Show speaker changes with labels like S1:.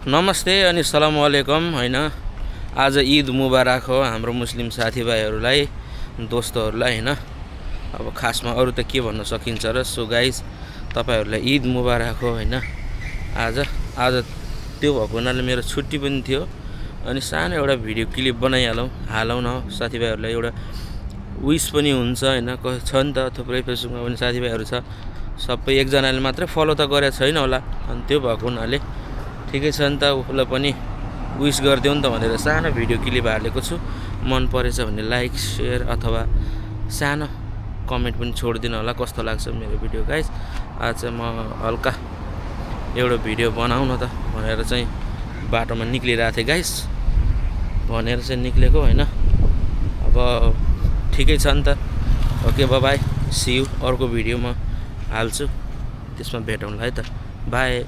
S1: नमस्ते अनि सलाम वालेकुम हैन। आज ईद मुबारक हो हाम्रो मुस्लिम साथीभाइहरूलाई, दोस्तहरूलाई हैन। अब खासमा अरु त के भन्न सकिन्छ र। सो गाइज तपाईहरुलाई ईद मुबारक हो हैन। आज त्यो भएको हुनाले मेरो छुट्टी पनि थियो अनि सानो एउटा भिडियो क्लिप हालौँ न साथीभाइहरूलाई एउटा विश पनि हुन्छ हैन। छ नि त थुप्रै फेसबुकमा पनि साथीभाइहरू छ, सबै एकजनाले मात्रै फलो त गरेको छैन होला, अनि त्यो भएको हुनाले ठिकै छ नि त, उसलाई पनि विश गरिदेऊ नि त भनेर सानो भिडियो क्लिप हालेको छु। मन परेछ भने लाइक शेयर अथवा सानो कमेन्ट पनि छोडिदिनु होला कस्तो लाग्छ मेरो भिडियो गाइस। आज चाहिँ म हल्का एउटा भिडियो बनाउँ न त भनेर चाहिँ बाटोमा निक्लिरहेको थिएँ गाइस, भनेर चाहिँ निक्लेको हैन। अब ठिकै छ नि त, ओके बाइ, सी यू। अर्को भिडियोमा हाल्छु, त्यसमा भेटौँला है त, बाइ।